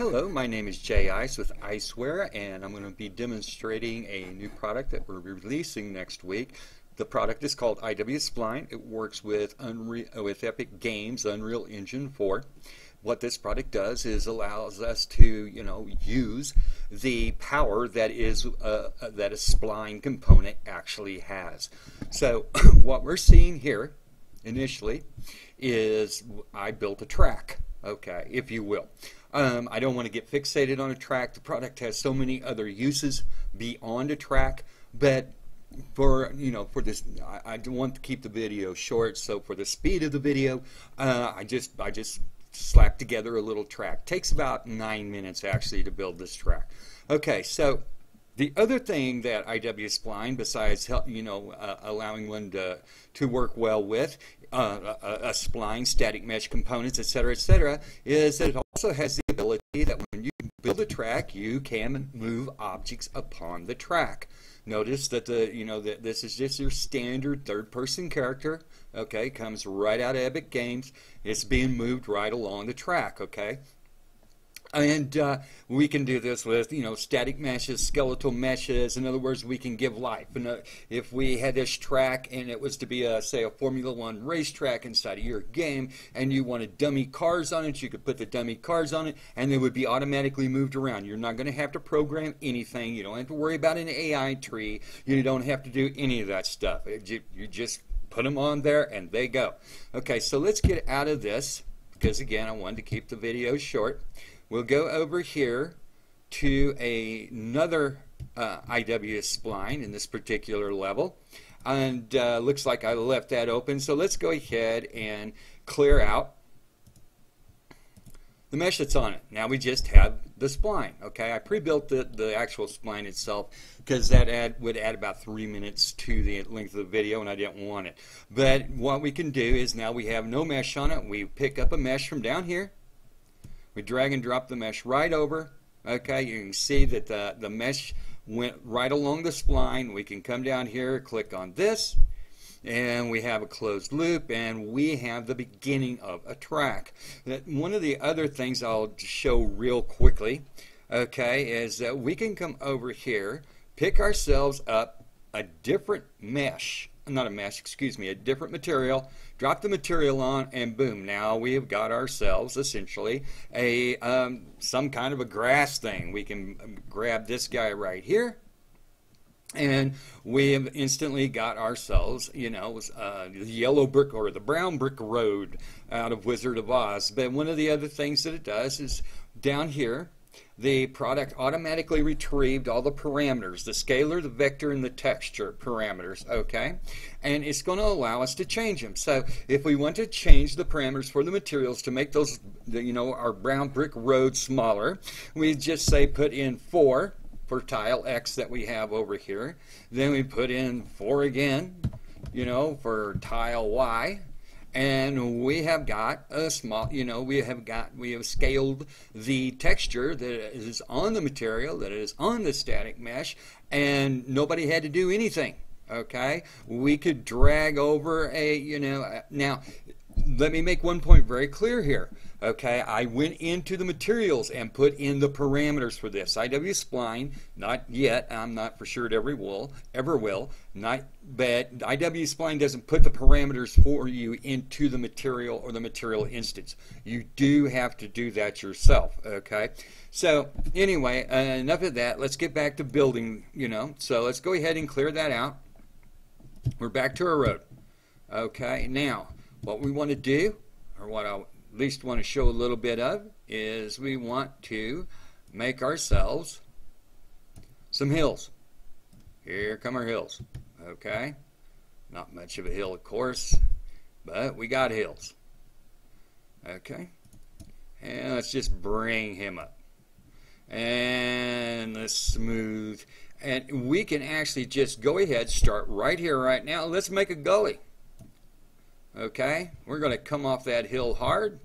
Hello, my name is Jay Ice with Iceware, and I'm going to be demonstrating a new product that we're releasing next week. The product is called IwSpline. It works with Epic Games Unreal Engine 4. What this product does is allows us to, use the power that that a spline component actually has. So what we're seeing here initially is I built a track, okay, if you will. I don't want to get fixated on a track. The product has so many other uses beyond a track, but for this, I want to keep the video short. So for the speed of the video, I just slapped together a little track. Takes about 9 minutes actually to build this track. Okay, so the other thing that IwSpline, besides allowing one to work well with a spline, static mesh components, etc., is that it also has the ability that when you build a track, you can move objects upon the track. Notice that that this is just your standard third-person character. Okay, comes right out of Epic Games. It's being moved right along the track. Okay. And we can do this with, static meshes, skeletal meshes. In other words, we can give life. And if we had this track and it was to be, say, a Formula One racetrack inside of your game, and you wanted dummy cars on it, you could put the dummy cars on it, and they would be automatically moved around. You're not going to have to program anything. You don't have to worry about an AI tree. You don't have to do any of that stuff. You just put them on there, and they go. Okay, so let's get out of this, because, again, I wanted to keep the video short. We'll go over here to another IwSpline in this particular level, and looks like I left that open. So let's go ahead and clear out the mesh that's on it. Now we just have the spline. Okay, I pre-built the actual spline itself because that would add about 3 minutes to the length of the video, and I didn't want it. But what we can do is now we have no mesh on it. We pick up a mesh from down here. We drag and drop the mesh right over. Okay, you can see that the mesh went right along the spline. We can come down here, click on this, and we have a closed loop, and we have the beginning of a track. One of the other things I'll show real quickly, okay, is that we can come over here, pick ourselves up a different mesh. Not a mesh, excuse me, a different material, drop the material on, and boom, now we have got ourselves essentially a some kind of a grass thing. We can grab this guy right here, and we have instantly got ourselves, the yellow brick or the brown brick road out of Wizard of Oz. But one of the other things that it does is down here, the product automatically retrieved all the parameters, the scalar, the vector, and the texture parameters, okay? And it's going to allow us to change them. So if we want to change the parameters for the materials to make those, our brown brick road smaller, we just say put in 4 for tile X that we have over here. Then we put in 4 again, for tile Y. And we have got a small, we have scaled the texture that is on the material, that is on the static mesh, and nobody had to do anything. Okay, we could drag over now. Let me make one point very clear here. Okay, I went into the materials and put in the parameters for this. IwSpline, not yet. I'm not for sure it ever will. But IwSpline doesn't put the parameters for you into the material or the material instance. You do have to do that yourself. Okay. So anyway, enough of that. Let's get back to building. So let's go ahead and clear that out. We're back to our road. Okay. Now, what we want to do, or what I at least want to show a little bit of, is we want to make ourselves some hills. Here come our hills. Okay, not much of a hill, of course, but we got hills. Okay, and let's just bring him up, and let's smooth, and we can actually just go ahead, start right here, right now. Let's make a gully. Okay, we're going to come off that hill hard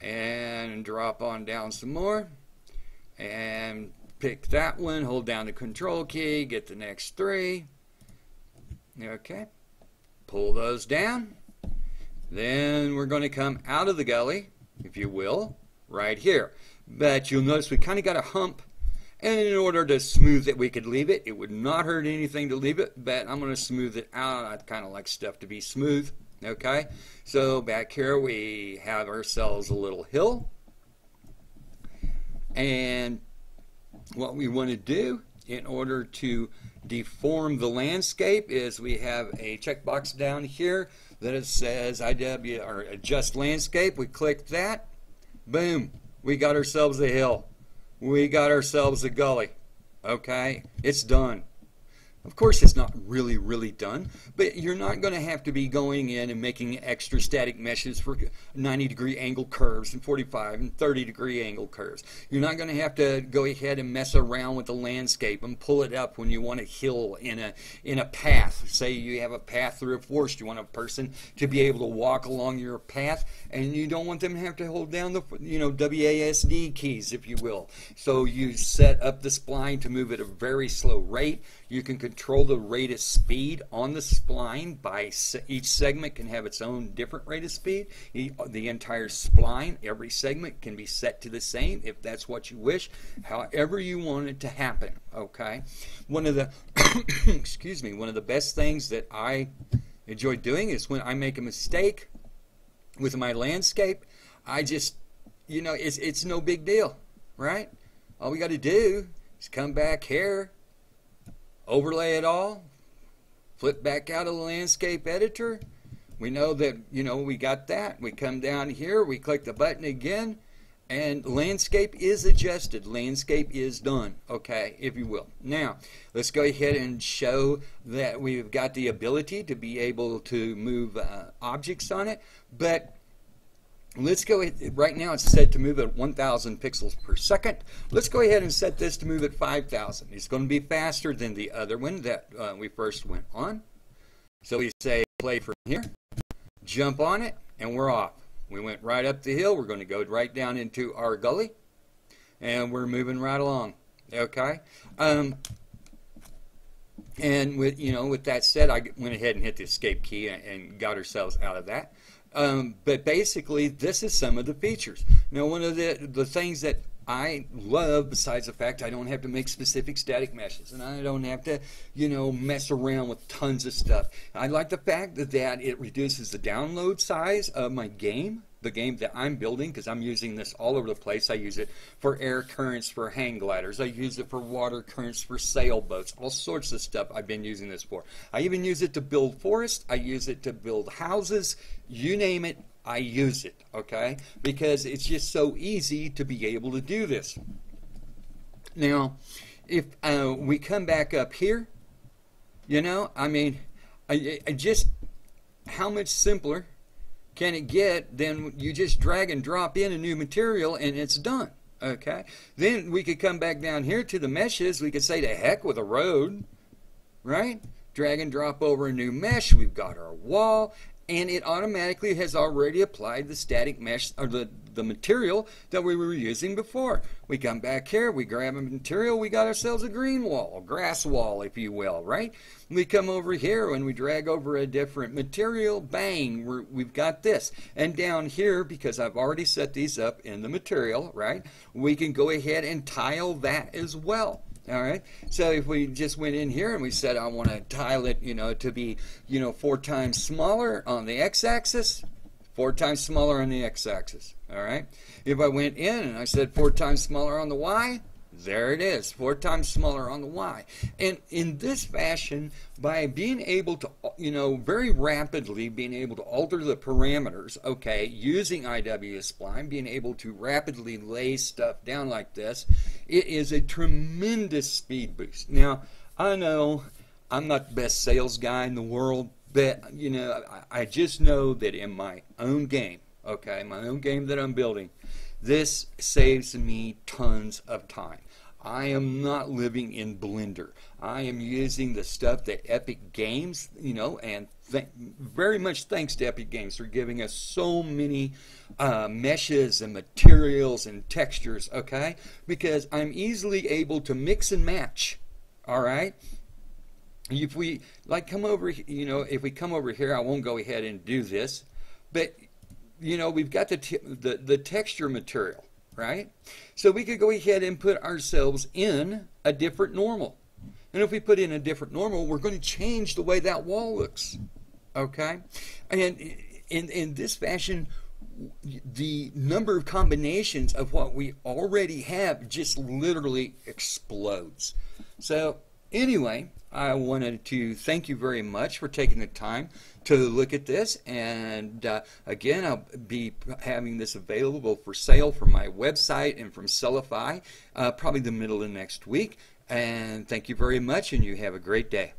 and drop on down some more, and pick that one, hold down the control key, get the next 3. Okay, pull those down. Then we're going to come out of the gully, if you will, right here. But you'll notice we kind of got a hump, and in order to smooth it, we could leave it. It would not hurt anything to leave it, but I'm going to smooth it out. I kind of like stuff to be smooth. Okay, so back here we have ourselves a little hill, and what we want to do in order to deform the landscape is we have a checkbox down here that it says IW or adjust landscape. We click that, boom, we got ourselves a hill, we got ourselves a gully. Okay, it's done. Of course, it's not really done, but you're not going to have to be going in and making extra static meshes for 90-degree angle curves and 45 and 30-degree angle curves. You're not going to have to go ahead and mess around with the landscape and pull it up when you want a hill in a path. Say you have a path through a forest. You want a person to be able to walk along your path, and you don't want them to have to hold down the WASD keys, if you will. So you set up the spline to move at a very slow rate. You can control the rate of speed on the spline by each segment can have its own different rate of speed. The entire spline, every segment can be set to the same if that's what you wish, however you want it to happen. Okay, one of the excuse me, one of the best things that I enjoy doing is when I make a mistake with my landscape, I just, it's no big deal, right? All we got to do is come back here, overlay it all, flip back out of the landscape editor. We know that, we got that. We come down here, we click the button again, and landscape is adjusted. Landscape is done, okay, if you will. Now, let's go ahead and show that we've got the ability to be able to move objects on it, but let's go ahead. Right now it's set to move at 1,000 pixels per second. Let's go ahead and set this to move at 5,000. It's going to be faster than the other one that we first went on. So we say play from here, jump on it, and we're off. We went right up the hill. We're going to go right down into our gully, and we're moving right along. Okay. And with that said, I went ahead and hit the escape key and got ourselves out of that. But basically, this is some of the features. Now, one of the things that I love, besides the fact I don't have to make specific static meshes, and I don't have to, mess around with tons of stuff. I like the fact that it reduces the download size of my game, the game that I'm building, because I'm using this all over the place. I use it for air currents for hang gliders. I use it for water currents for sailboats, all sorts of stuff I've been using this for. I even use it to build forests. I use it to build houses. You name it, I use it, okay? Because it's just so easy to be able to do this. Now, if we come back up here, I just, how much simpler can it get than you just drag and drop in a new material and it's done, okay? Then we could come back down here to the meshes. We could say to heck with a road, right? Drag and drop over a new mesh. We've got our wall, and it automatically has already applied the static mesh or the material that we were using before. We come back here, we grab a material, we got ourselves a green wall, a grass wall, if you will, right? We come over here and we drag over a different material, bang, we've got this. And down here, because I've already set these up in the material, right, we can go ahead and tile that as well. All right, so if we just went in here and we said I want to tile it, to be, 4 times smaller on the x-axis, 4 times smaller on the x-axis. All right, if I went in and I said 4 times smaller on the y, there it is, 4 times smaller on the y. And in this fashion, by being able to, very rapidly being able to alter the parameters, okay, using IwSpline, being able to rapidly lay stuff down like this, it is a tremendous speed boost. Now, I know I'm not the best sales guy in the world, but, I just know that in my own game, okay, my own game that I'm building, this saves me tons of time. I am not living in Blender. I am using the stuff that Epic Games, and very much thanks to Epic Games for giving us so many meshes and materials and textures, okay? Because I'm easily able to mix and match, all right? If we come over, if we come over here, I won't go ahead and do this, but we've got the texture material, right? So we could go ahead and put ourselves in a different normal. And if we put in a different normal, we're going to change the way that wall looks, okay? And in this fashion, the number of combinations of what we already have just literally explodes. So anyway, I wanted to thank you very much for taking the time to look at this. And again, I'll be having this available for sale from my website and from Sellify probably the middle of next week. And thank you very much, and you have a great day.